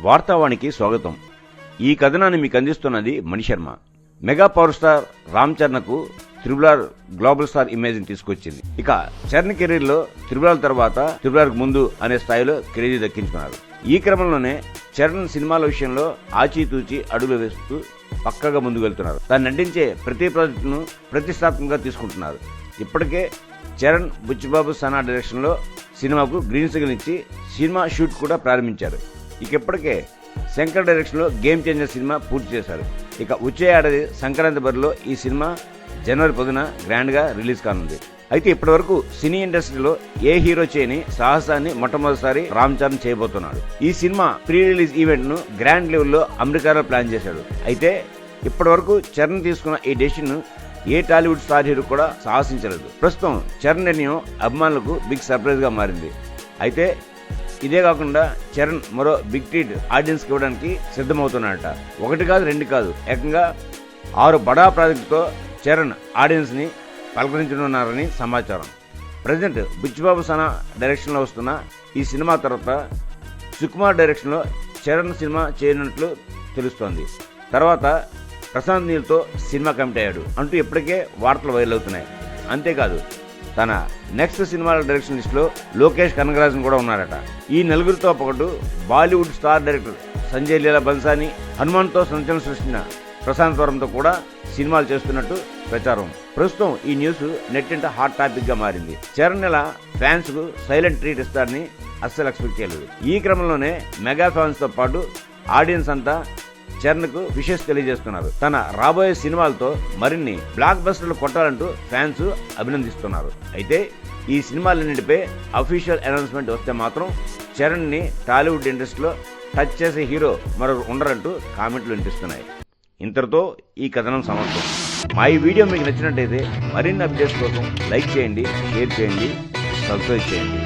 వార్తావాణికి స్వాగతం. ఈ కథనాన్ని మీకు అందిస్తున్నది Manisharma. Mega power star Ram చరణ్కు త్రిబుల్ గ్లోబల్ స్టార్ ఇమేజ్ తీసుకొచ్చింది. ఇక చరణ్ కెరీర్ లో త్రిబుల్ తర్వాత త్రిబుల్ ముందు అనే స్థాయిలో క్రేజీ దక్కించుకున్నారు. ఈ క్రమంలోనే చరణ్ సినిమాల విషయంలో ఆచితూచి అడుగులు వేస్తూ పక్కగా ముందుకు వెళ్తున్నారు. తాను నటించే ప్రతి ప్రాజెక్టును ప్రతిష్టాత్మకంగా తీసుకుంటున్నారు. ఇప్పటికే చరణ్ బుచ్చిబాబు సనా డైరెక్షన్ లో సినిమాకు గ్రీన్ సిగ్నల్ ఇచ్చి సినిమా షూట్ కూడా ప్రారంభించారు. ఇప్పటికే శంకర్ డైరెక్షన్ లో గేమ్ చేంజర్ సినిమా పూర్తి చేశారు. ఇక వచ్చే ఏడాది సంక్రాంతి బరిలో ఈ సినిమా జనవరి 10న గ్రాండ్ గా రిలీజ్ కానుంది. అయితే ఇప్పటి వరకు సినీ ఇండస్ట్రీలో ఏ హీరో చేయని సాహసాన్ని మొట్టమొదటిసారి రామ్ చరణ్ చేయబోతున్నాడు. ఈ సినిమా ప్రీ రిలీజ్ ఈవెంట్ ను గ్రాండ్ లెవెల్లో అమెరికాలో ప్లాన్ చేశాడు. అయితే ఇప్పటి వరకు చరణ్ తీసుకున్న ఈ డెసిషన్ ను ఏ టాలీవుడ్ స్టార్ హీరో కూడా సాహసించలేదు. ప్రస్తుతం చరణ్ నిర్ణయం అభిమానులకు బిగ్ సర్ప్రైజ్ గా మారింది. అయితే ఇదే కాకుండా చరణ్ మరో బిగ్ ట్రీట్ ఆడియన్స్ కి ఇవ్వడానికి సిద్ధమవుతున్నాడట. ఒకటి కాదు, రెండు కాదు, ఏకంగా 6 బడా ప్రాజెక్టుతో చరణ్ ఆడియన్స్ ని పలకరించనున్నారని సమాచారం. ప్రజెంట్ బుచ్చిబాబు సనా డైరెక్షన్ లో వస్తున్న ఈ సినిమా తర్వాత సుకుమార్ డైరెక్షన్ లో చరణ్ సినిమా చేయనున్నట్లు తెలుస్తోంది. తర్వాత ప్రశాంత్ నీల్తో సినిమా కమిట్ అయ్యాడు అంటూ ఇప్పటికే వార్తలు వైరల్ అవుతున్నాయి. అంతేకాదు తన నెక్స్ట్ సినిమాల డైరెక్షన్ లిస్ట్ లో లోకేష్ కనగరాజన్ కూడా ఉన్నాడట. ఈ నలుగురితో పాటు బాలీవుడ్ స్టార్ డైరెక్టర్ సంజయ్ లీలా బన్సాని, హనుమాన్తో సంచలనం సృష్టించిన ప్రశాంత్ వరంతో కూడా సినిమాలు చేస్తున్నట్టు ప్రచారం. ప్రస్తుతం ఈ న్యూస్ నెట్టింట హాట్ టాపిక్ గా మారింది. చరణ్ నెల ఫ్యాన్స్ కు సైలెంట్ ట్రీట్ ఇస్తారని అస్సలు ఎక్స్పెక్ట్ చేయలేదు. ఈ క్రమంలోనే మెగా ఫ్యాన్స్ తో పాటు ఆడియన్స్ అంతా చరణ్ కు విషెస్ తెలియజేస్తున్నారు. తన రాబోయే సినిమాలతో మరిన్ని బ్లాక్ బస్టర్లు కొట్టాలంటూ ఫ్యాన్స్ అభినందిస్తున్నారు. అయితే ఈ సినిమాలన్నింటిపై అఫీషియల్ అనౌన్స్మెంట్ వస్తే మాత్రం చరణ్ ని టాలీవుడ్ ఇండస్ట్రీలో టచ్ చేసే హీరో మరొకరు ఉండరంటూ కామెంట్లు వినిపిస్తున్నాయి. ఇంతటితో ఈ కథనం సమాప్తం. మా ఈ వీడియో మీకు నచ్చినట్టయితే మరిన్ని అప్డేట్స్ కోసం లైక్ చేయండి, షేర్ చేయండి, సబ్స్క్రైబ్ చేయండి.